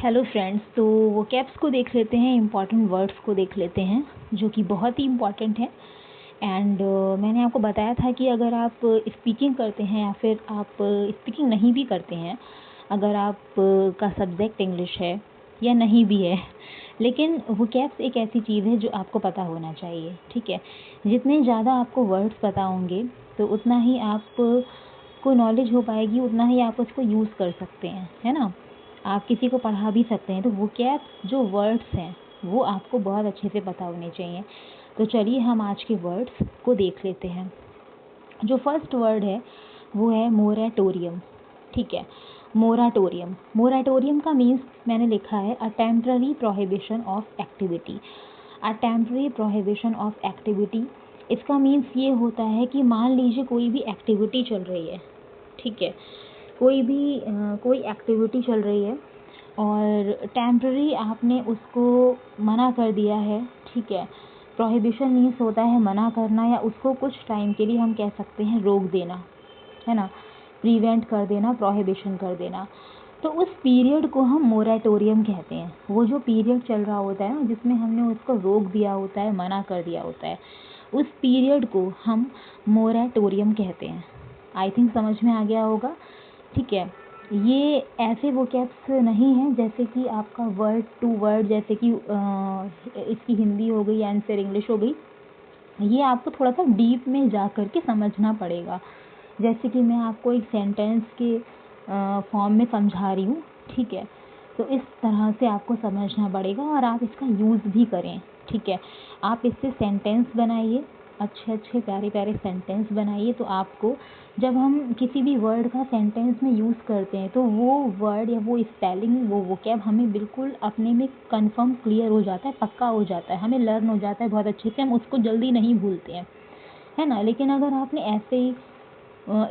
Hello friends, तो vocabs को देख लेते हैं, इम्पॉर्टेंट वर्ड्स को देख लेते हैं जो कि बहुत ही इम्पॉर्टेंट है। एंड मैंने आपको बताया था कि अगर आप स्पीकिंग करते हैं या फिर आप स्पीकिंग नहीं भी करते हैं, अगर आप का सब्जेक्ट इंग्लिश है या नहीं भी है, लेकिन वोकैब्स एक ऐसी चीज़ है जो आपको पता होना चाहिए। ठीक है, जितने ज़्यादा आपको वर्ड्स पता होंगे तो उतना ही आप को नॉलेज हो पाएगी, उतना ही आप उसको यूज़ कर सकते हैं, है ना। आप किसी को पढ़ा भी सकते हैं। तो वोकैब्स जो वर्ड्स हैं वो आपको बहुत अच्छे से पता होने चाहिए। तो चलिए हम आज के वर्ड्स को देख लेते हैं। जो फर्स्ट वर्ड है वो है मोरेटोरियम। ठीक है, मोराटोरियम। मोराटोरियम का मीन्स मैंने लिखा है a temporary prohibition of activity. A temporary prohibition of activity, इसका मीन्स ये होता है कि मान लीजिए कोई भी एक्टिविटी चल रही है। ठीक है, कोई एक्टिविटी चल रही है और टेम्पररी आपने उसको मना कर दिया है। ठीक है, प्रोहिबिशन मीन्स होता है मना करना, या उसको कुछ टाइम के लिए हम कह सकते हैं रोक देना, है ना, प्रिवेंट कर देना, प्रोहिबिशन कर देना। तो उस पीरियड को हम मोरेटोरियम कहते हैं। वो जो पीरियड चल रहा होता है ना, जिसमें हमने उसको रोक दिया होता है, मना कर दिया होता है, उस पीरियड को हम मोरेटोरियम कहते हैं। आई थिंक समझ में आ गया होगा। ठीक है, ये ऐसे वोकैब्स नहीं हैं जैसे कि आपका वर्ड टू वर्ड, जैसे कि इसकी हिंदी हो गई एंड फिर इंग्लिश हो गई। ये आपको थोड़ा सा डीप में जा कर के समझना पड़ेगा। जैसे कि मैं आपको एक सेंटेंस के फॉर्म में समझा रही हूँ। ठीक है, तो इस तरह से आपको समझना पड़ेगा और आप इसका यूज़ भी करें। ठीक है, आप इससे सेंटेंस बनाइए, अच्छे अच्छे प्यारे प्यारे सेंटेंस बनाइए। तो आपको जब हम किसी भी वर्ड का सेंटेंस में यूज़ करते हैं तो वो वर्ड या वो स्पेलिंग, वो वोकैब हमें बिल्कुल अपने में कंफर्म क्लियर हो जाता है, पक्का हो जाता है, हमें लर्न हो जाता है बहुत अच्छे से, हम उसको जल्दी नहीं भूलते हैं, है ना। लेकिन अगर आपने ऐसे ही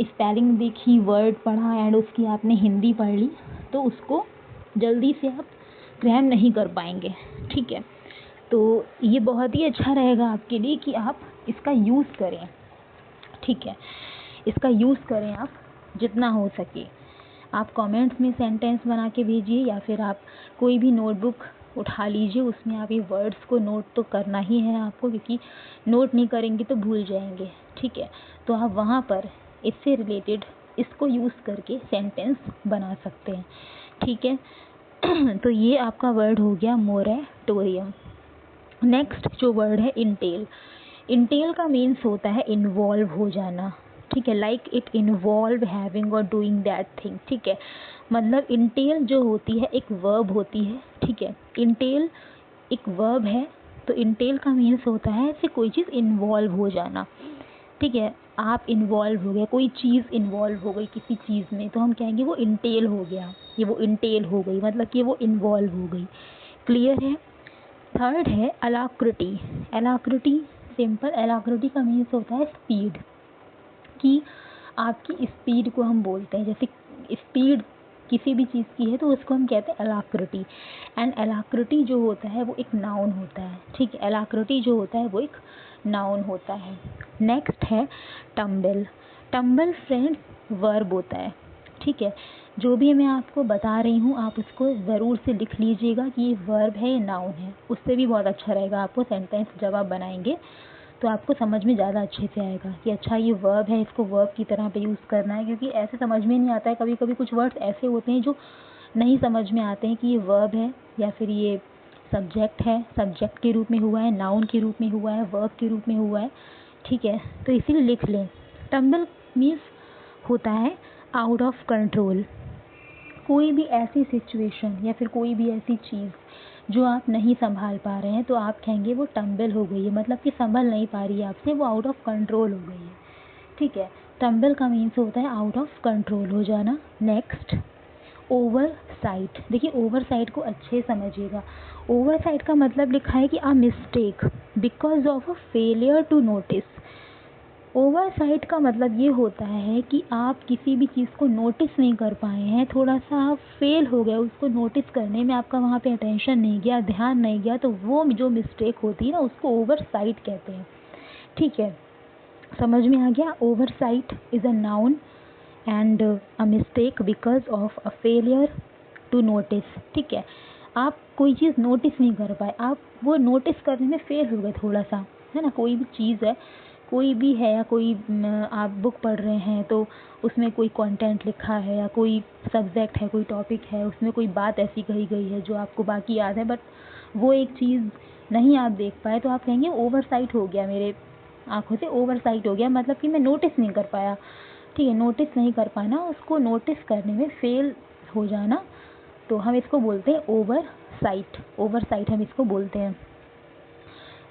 स्पेलिंग देखी, वर्ड पढ़ा एंड उसकी आपने हिंदी पढ़ ली, तो उसको जल्दी से आप ग्रैब नहीं कर पाएंगे। ठीक है, तो ये बहुत ही अच्छा रहेगा आपके लिए कि आप इसका यूज़ करें। ठीक है, इसका यूज़ करें आप जितना हो सके। आप कमेंट्स में सेंटेंस बना के भेजिए, या फिर आप कोई भी नोटबुक उठा लीजिए, उसमें आप ये वर्ड्स को नोट तो करना ही है आपको, क्योंकि नोट नहीं करेंगे तो भूल जाएंगे। ठीक है, तो आप वहाँ पर इससे रिलेटेड इसको यूज़ करके सेंटेंस बना सकते हैं। ठीक है, तो ये आपका वर्ड हो गया मोरेटोरियम। नेक्स्ट जो वर्ड है इंटेल। इंटेल का मीन्स होता है इन्वॉल्व हो जाना। ठीक है, लाइक इट इन्वॉल्व हैविंग और डूइंग दैट थिंग। ठीक है, मतलब इंटेल जो होती है एक वर्ब होती है। ठीक है, इंटेल एक वर्ब है, तो इंटेल का मीन्स होता है ऐसे कोई चीज़ इन्वॉल्व हो जाना। ठीक है, आप इन्वॉल्व हो गए, कोई चीज़ इन्वॉल्व हो गई किसी चीज़ में, तो हम कहेंगे वो इंटेल हो गया, ये वो इंटेल हो गई, मतलब कि वो इन्वॉल्व हो गई। क्लियर है। थर्ड है अलाक्रिटी। अलाक्रिटी सिंपल, अलाक्रिटी का मीन्स होता है स्पीड, कि आपकी स्पीड को हम बोलते हैं। जैसे स्पीड किसी भी चीज़ की है तो उसको हम कहते हैं अलाक्रिटी। एंड अलाक्रिटी जो होता है वो एक नाउन होता है। ठीक है, अलाक्रिटी जो होता है वो एक नाउन होता है। नेक्स्ट है टम्बल। टम्बल फ्रेंड्स वर्ब होता है। ठीक है, जो भी मैं आपको बता रही हूँ आप उसको ज़रूर से लिख लीजिएगा कि ये वर्ब है या नाउन है, उससे भी बहुत अच्छा रहेगा आपको सेंटेंस जब आप बनाएंगे, तो आपको समझ में ज़्यादा अच्छे से आएगा कि अच्छा ये वर्ब है, इसको वर्ब की तरह पे यूज़ करना है। क्योंकि ऐसे समझ में नहीं आता है, कभी कभी कुछ वर्ड्स ऐसे होते हैं जो नहीं समझ में आते हैं कि ये वर्ब है या फिर ये सब्जेक्ट है, सब्जेक्ट के रूप में हुआ है, नाउन के रूप में हुआ है, वर्ब के रूप में हुआ है। ठीक है, तो इसीलिए लिख लें। टम्बल मीन्स होता है आउट ऑफ कंट्रोल। कोई भी ऐसी सिचुएशन या फिर कोई भी ऐसी चीज़ जो आप नहीं संभाल पा रहे हैं, तो आप कहेंगे वो टम्बल हो गई है, मतलब कि संभल नहीं पा रही है आपसे, वो आउट ऑफ कंट्रोल हो गई है। ठीक है, टम्बल का मीन्स होता है आउट ऑफ कंट्रोल हो जाना। Next over site. देखिए ओवर साइट को अच्छे समझिएगा। ओवर साइट का मतलब लिखा है कि a mistake because of a failure to notice. Oversight का मतलब ये होता है कि आप किसी भी चीज़ को नोटिस नहीं कर पाए हैं, थोड़ा सा आप फेल हो गए, उसको नोटिस करने में आपका वहाँ पे अटेंशन नहीं गया, ध्यान नहीं गया, तो वो जो मिस्टेक होती है ना उसको ओवरसाइट कहते हैं। ठीक है, समझ में आ गया। Oversight is a noun and a mistake because of a failure to notice, ठीक है। आप कोई चीज़ नोटिस नहीं कर पाए, आप वो नोटिस करने में फेल हो गए थोड़ा सा, है ना। कोई भी चीज़ है, कोई भी है, या कोई आप बुक पढ़ रहे हैं तो उसमें कोई कंटेंट लिखा है, या कोई सब्जेक्ट है, कोई टॉपिक है, उसमें कोई बात ऐसी कही गई है जो आपको बाकी याद है, बट वो एक चीज़ नहीं आप देख पाए, तो आप कहेंगे ओवरसाइट हो गया, मेरे आँखों से ओवरसाइट हो गया, मतलब कि मैं नोटिस नहीं कर पाया, ठीक है। नोटिस नहीं कर पाना, उसको नोटिस करने में फेल हो जाना, तो हम इसको बोलते हैं ओवरसाइट, ओवरसाइट हम इसको बोलते हैं।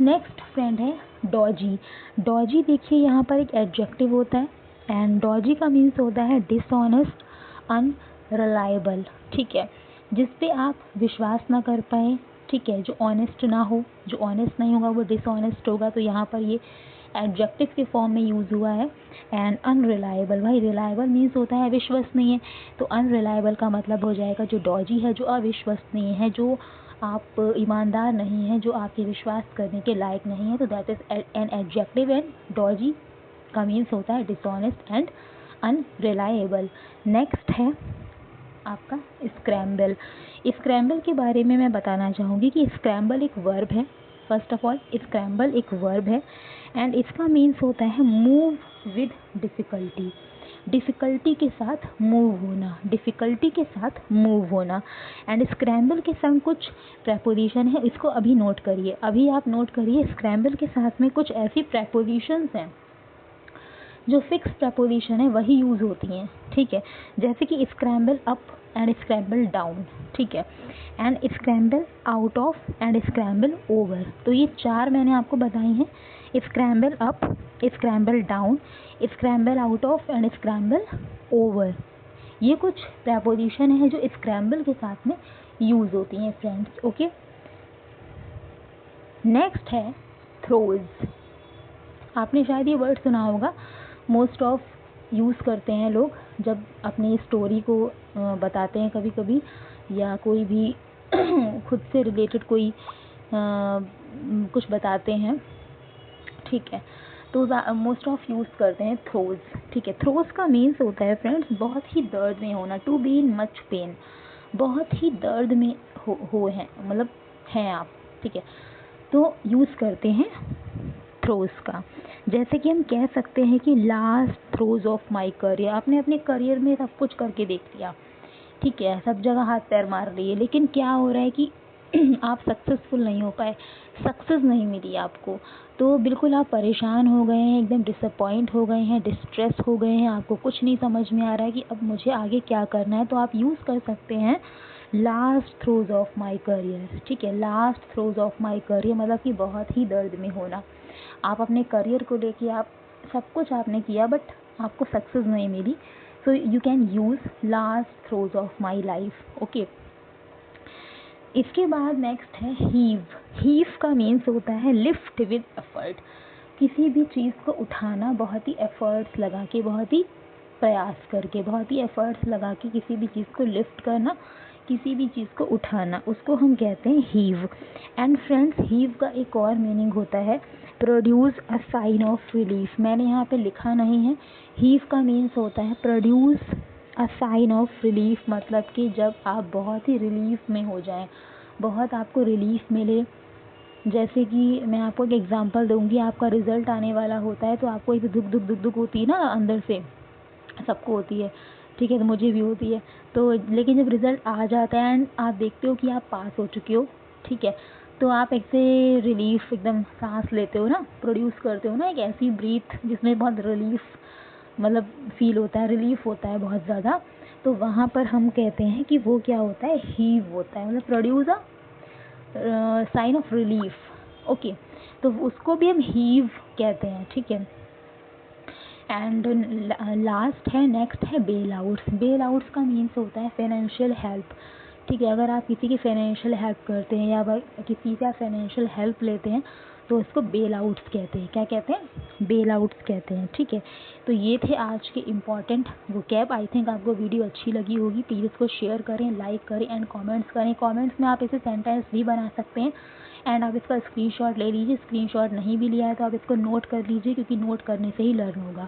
नेक्स्ट फ्रेंड है डॉजी। डॉजी देखिए यहाँ पर एक एडजेक्टिव होता है, एंड डॉजी का मीन्स होता है डिसऑनेस्ट, अनरिलायबल, ठीक है। जिस पे आप विश्वास ना कर पाए, ठीक है, जो ऑनेस्ट ना हो, जो ऑनेस्ट नहीं होगा वो डिसऑनेस्ट होगा, तो यहाँ पर ये एडजेक्टिव के फॉर्म में यूज़ हुआ है। एंड अनरिलायबल, भाई रिलायबल मीन्स होता है विश्वसनीय, तो अनरिलायबल का मतलब हो जाएगा जो डॉजी है, जो अविश्वसनीय है, जो आप ईमानदार नहीं है, जो आपके विश्वास करने के लायक नहीं है, तो that is an adjective, and Doge का मीन्स होता है डिसऑनेस्ट एंड अनरिलायबल। नेक्स्ट है आपका स्क्रैम्बल। स्क्रैम्बल के बारे में मैं बताना चाहूँगी कि स्क्रैम्बल एक वर्ब है। फर्स्ट ऑफ ऑल स्क्रैम्बल एक वर्ब है, एंड इसका मीन्स होता है मूव विद डिफ़िकल्टी, डिफ़िकल्टी के साथ मूव होना, डिफ़िकल्टी के साथ मूव होना। एंड स्क्रैम्बल के संग कुछ प्रेपोजिशन है, इसको अभी नोट करिए, अभी आप नोट करिए। स्क्रैम्बल के साथ में कुछ ऐसी प्रेपोजिशंस हैं जो फिक्स प्रेपोजिशन है वही यूज़ होती हैं, ठीक है। जैसे कि scramble up and scramble down, ठीक है, and scramble out of and scramble over, तो ये चार मैंने आपको बताई हैं। Scramble up, scramble down, scramble out of and scramble over, ये कुछ प्रेपोजिशन है जो स्क्रैम्बल के साथ में यूज़ होती हैं फ्रेंड्स, ओके। नेक्स्ट है थ्रोज। आपने शायद ये वर्ड सुना होगा, मोस्ट ऑफ यूज़ करते हैं लोग जब अपनी स्टोरी को बताते हैं कभी कभी, या कोई भी खुद से रिलेटेड कोई कुछ बताते हैं, ठीक है, तो मोस्ट ऑफ यूज़ करते हैं थ्रोज, ठीक है। थ्रोज का मीन्स होता है फ्रेंड्स बहुत ही दर्द में होना, to be in much pain, बहुत ही दर्द में हो हैं, मतलब हैं आप, ठीक है, तो यूज़ करते हैं थ्रोज का। जैसे कि हम कह सकते हैं कि last throws of my career, आपने अपने करियर में सब कुछ करके देख लिया, ठीक है, सब जगह हाथ पैर मार लिए, लेकिन क्या हो रहा है कि आप सक्सेसफुल नहीं हो पाए, सक्सेस नहीं मिली आपको, तो बिल्कुल आप परेशान हो गए हैं, एकदम डिसअपॉइंट हो गए हैं, डिस्ट्रेस हो गए हैं, आपको कुछ नहीं समझ में आ रहा है कि अब मुझे आगे क्या करना है, तो आप यूज़ कर सकते हैं last throws of my career, ठीक है। Last throws of my career मतलब कि बहुत ही दर्द में होना, आप अपने करियर को लेके आप सब कुछ आपने किया बट आपको सक्सेस नहीं मिली, so you can use last throws of my life, okay. इसके बाद नेक्स्ट है हीव। हीव का मीन्स होता है लिफ्ट विद एफर्ट, किसी भी चीज़ को उठाना बहुत ही एफर्ट्स लगा के, बहुत ही प्रयास करके, बहुत ही एफर्ट्स लगा के किसी भी चीज़ को लिफ्ट करना, किसी भी चीज़ को उठाना, उसको हम कहते हैं हीव। एंड फ्रेंड्स हीव का एक और मीनिंग होता है produce a sign of relief, मैंने यहाँ पे लिखा नहीं है। हीव का मीन्स होता है produce a sign of relief, मतलब कि जब आप बहुत ही रिलीफ में हो जाएं, बहुत आपको रिलीफ मिले। जैसे कि मैं आपको एक एग्जांपल दूंगी, आपका रिज़ल्ट आने वाला होता है तो आपको एक दुख दुख दुख दुख होती है ना अंदर से, सबको होती है, ठीक है, तो मुझे भी होती है, तो लेकिन जब रिज़ल्ट आ जाता है एंड आप देखते हो कि आप पास हो चुके हो, ठीक है, तो आप ऐसे रिलीफ एकदम सांस लेते हो ना, प्रोड्यूस करते हो ना एक ऐसी ब्रीथ जिसमें बहुत रिलीफ मतलब फील होता है, रिलीफ होता है बहुत ज़्यादा, तो वहाँ पर हम कहते हैं कि वो क्या होता है, हीव होता है, मतलब produce a sign of relief, okay, तो उसको भी हम हीव कहते हैं, ठीक है। एंड लास्ट है, नेक्स्ट है बेल आउट्स। बेल आउट्स का मीन्स होता है फाइनेंशियल हेल्प, ठीक है, अगर आप किसी की फाइनेंशियल हेल्प करते हैं या अगर किसी का फाइनेंशियल हेल्प लेते हैं तो इसको बेल आउट्स कहते हैं, क्या कहते हैं, बेल आउट्स कहते हैं, ठीक है। तो ये थे आज के इम्पॉर्टेंट वोकैब। आई थिंक आपको वीडियो अच्छी लगी होगी, प्लीज़ इसको शेयर करें, लाइक करें एंड कमेंट्स करें। कमेंट्स में आप इसे सेंटेंस भी बना सकते हैं एंड आप इसका स्क्रीनशॉट ले लीजिए, स्क्रीनशॉट नहीं भी लिया है तो आप इसको नोट कर लीजिए, क्योंकि नोट करने से ही लर्न होगा।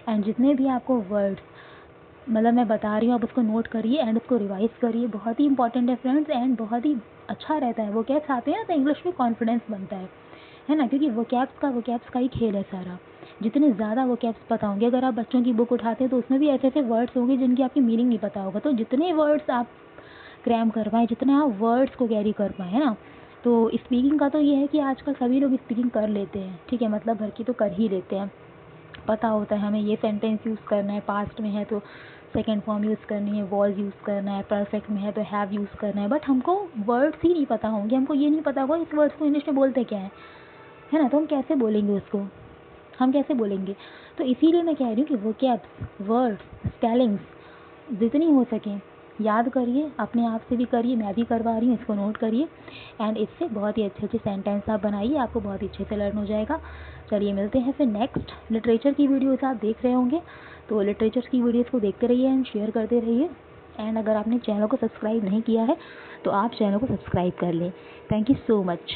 एंड जितने भी आपको वर्ड्स मतलब मैं बता रही हूँ, आप उसको नोट करिए एंड उसको रिवाइज़ करिए, बहुत ही इंपॉर्टेंट है फ्रेंड्स एंड बहुत ही अच्छा रहता है। वोकैब्स आते हैं ना तो इंग्लिश में कॉन्फिडेंस बनता है ना, क्योंकि वोकैब्स का ही खेल है सारा। जितने ज़्यादा वोकैब्स पता होंगे, अगर आप बच्चों की बुक उठाते हैं तो उसमें भी ऐसे-ऐसे वर्ड्स होंगे जिनकी आपकी मीनिंग नहीं पता होगा, तो जितने वर्ड्स आप क्रैम कर पाएँ, जितने आप वर्ड्स को कैरी कर पाएँ, है ना। तो स्पीकिंग का तो ये है कि आजकल सभी लोग स्पीकिंग कर लेते हैं, ठीक है, मतलब भर की तो कर ही लेते हैं। पता होता है हमें ये सेंटेंस यूज़ करना है, पास्ट में है तो सेकंड फॉर्म यूज़ करनी है, वॉज यूज़ करना है, परफेक्ट में है तो हैव यूज़ करना है, बट हमको वर्ड्स ही नहीं पता होंगे, हमको ये नहीं पता होगा इस वर्ड्स को इंग्लिश में बोलते क्या है ना, तो हम कैसे बोलेंगे उसको, हम कैसे बोलेंगे। तो इसीलिए मैं कह रही हूँ कि वोकैब्स, वर्ड्स, स्पेलिंग्स जितनी हो सकें याद करिए, अपने आप से भी करिए, मैं भी करवा रही हूँ, इसको नोट करिए एंड इससे बहुत ही अच्छे अच्छे सेंटेंस आप बनाइए, आपको बहुत ही अच्छे से लर्न हो जाएगा। चलिए मिलते हैं फिर नेक्स्ट। लिटरेचर की वीडियोस आप देख रहे होंगे तो लिटरेचर की वीडियोस को देखते रहिए एंड शेयर करते रहिए, एंड अगर आपने चैनल को सब्सक्राइब नहीं किया है तो आप चैनल को सब्सक्राइब कर लें। Thank you so much.